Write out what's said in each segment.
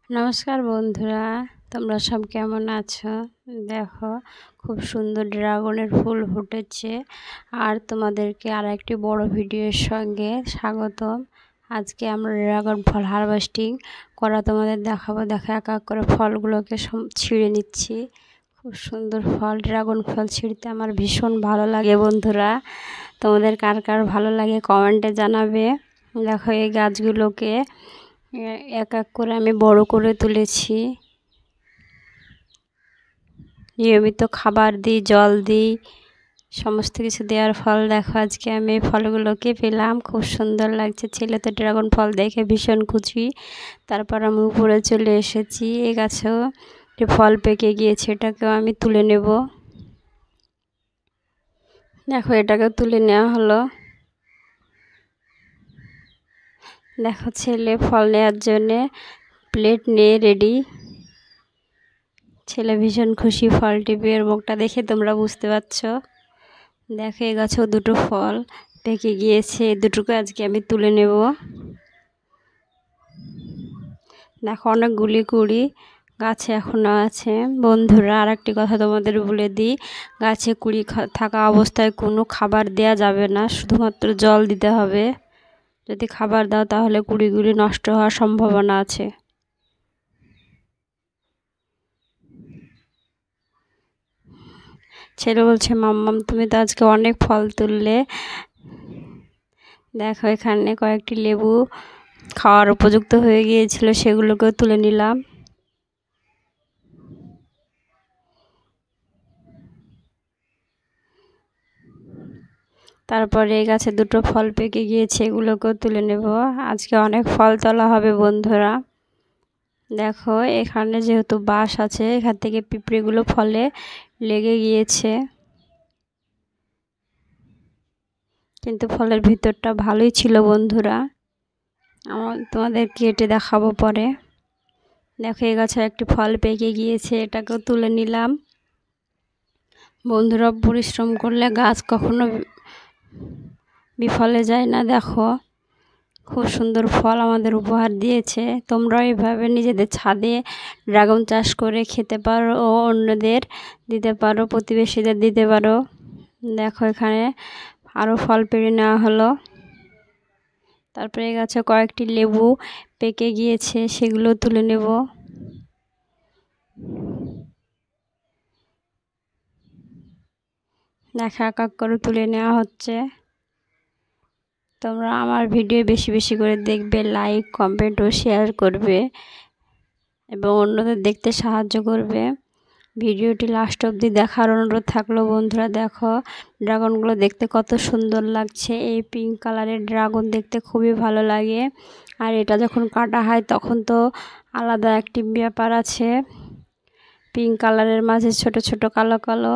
নমস্কার বন্ধুরা, তোমরা সব কেমন আছো? দেখো, খুব সুন্দর ড্রাগনের ফুল ফুটেছে। আর তোমাদেরকে আর একটি বড় ভিডিওর সঙ্গে স্বাগতম। আজকে আমরা ড্রাগন ফল হারভেস্টিং করা তোমাদের দেখাবো। দেখো, এক এক করে ফলগুলোকে ছিঁড়ে নিচ্ছি। খুব সুন্দর ফল। ড্রাগন ফল ছিঁড়তে আমার ভীষণ ভালো লাগে বন্ধুরা। তোমাদের কার কার ভালো লাগে কমেন্টে জানাবে। দেখো, এই গাছগুলোকে এক এক করে আমি বড় করে তুলেছি। নিয়মিত খাবার দিই, জল দিই, সমস্ত কিছু দেওয়ার ফল। দেখো, আজকে আমি ফলগুলোকে পেলাম, খুব সুন্দর লাগছে। ছেলে তো ড্রাগন ফল দেখে ভীষণ খুশি। তারপর আমি উপরে চলে এসেছি। এই গাছেও ফল পেকে গিয়েছে, এটাকেও আমি তুলে নেব। দেখো, এটাকেও তুলে নেওয়া হলো। দেখো, ছেলে ফল নেওয়ার জন্যে প্লেট নিয়ে রেডি। ছেলে ভীষণ খুশি ফলটি পেয়ে, মুখটা দেখে তোমরা বুঝতে পারছো। দেখো, এই গাছেও দুটো ফল পেকে গিয়েছে, দুটোকে আজকে আমি তুলে নেব। দেখো, অনেকগুলি কুড়ি গাছে এখনও আছে বন্ধুরা। আর একটি কথা তোমাদের বলে দিই, গাছে কুড়ি থাকা অবস্থায় কোনো খাবার দেয়া যাবে না, শুধুমাত্র জল দিতে হবে। যদি খাবার দাও তাহলে কুড়িগুলি নষ্ট হওয়ার সম্ভাবনা আছে। ছেলে বলছে, মাম্মাম তুমি তো আজকে অনেক ফল তুললে। দেখো, এখানে কয়েকটি লেবু খাওয়ার উপযুক্ত হয়ে গিয়েছিল, সেগুলোকেও তুলে নিলাম। তারপরে এই গাছে দুটো ফল পেকে গিয়েছে, এগুলোকেও তুলে নেব। আজকে অনেক ফল তোলা হবে বন্ধুরা। দেখো, এখানে যেহেতু বাঁশ আছে, এখান থেকে পিঁপড়েগুলো ফলে লেগে গিয়েছে, কিন্তু ফলের ভিতরটা ভালোই ছিল বন্ধুরা। তোমাদের কেটে দেখাবো পরে। দেখো, এই গাছে একটি ফল পেকে গিয়েছে, এটাকেও তুলে নিলাম। বন্ধুরা, পরিশ্রম করলে গাছ কখনো বিফলে যায় না। দেখো, খুব সুন্দর ফল আমাদের উপহার দিয়েছে। তোমরাও এইভাবে নিজেদের ছাদে ড্রাগন চাষ করে খেতে পারো ও অন্যদের দিতে পারো, প্রতিবেশীদের দিতে পারো। দেখো, এখানে আরও ফল পেড়ে নেওয়া হলো। তারপরে এই গাছে কয়েকটি লেবু পেকে গিয়েছে, সেগুলো তুলে নেব। দেখা এক এক করে তুলে নেওয়া হচ্ছে। তোমরা আমার ভিডিও বেশি বেশি করে দেখবে, লাইক কমেন্ট ও শেয়ার করবে এবং অন্যদের দেখতে সাহায্য করবে। ভিডিওটি লাস্ট অবধি দেখার অনুরোধ থাকলো বন্ধুরা। দেখো, ড্রাগনগুলো দেখতে কত সুন্দর লাগছে। এই পিঙ্ক কালারের ড্রাগন দেখতে খুবই ভালো লাগে। আর এটা যখন কাটা হয় তখন তো আলাদা একটি ব্যাপার আছে। পিঙ্ক কালারের মাঝে ছোট ছোট কালো কালো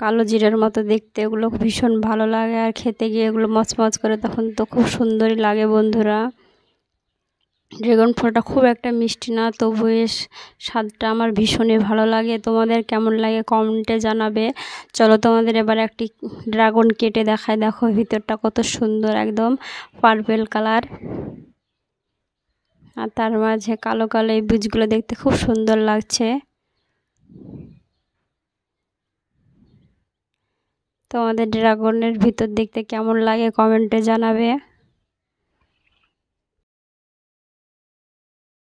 কালো জিরের মতো দেখতে, এগুলো ভীষণ ভালো লাগে। আর খেতে গিয়ে এগুলো মচমচ করে, তখন তো খুব সুন্দরই লাগে বন্ধুরা। ড্রাগন ফলটা খুব একটা মিষ্টি না, তবু এর স্বাদটা আমার ভীষণই ভালো লাগে। তোমাদের কেমন লাগে কমেন্টে জানাবে। চলো, তোমাদের এবার একটি ড্রাগন কেটে দেখায়। দেখো, ভিতরটা কত সুন্দর, একদম পার্পেল কালার, আর তার মাঝে কালো কালো এই বীজগুলো দেখতে খুব সুন্দর লাগছে। তোমাদের ড্রাগনের ভিতর দেখতে কেমন লাগে কমেন্টে জানাবে।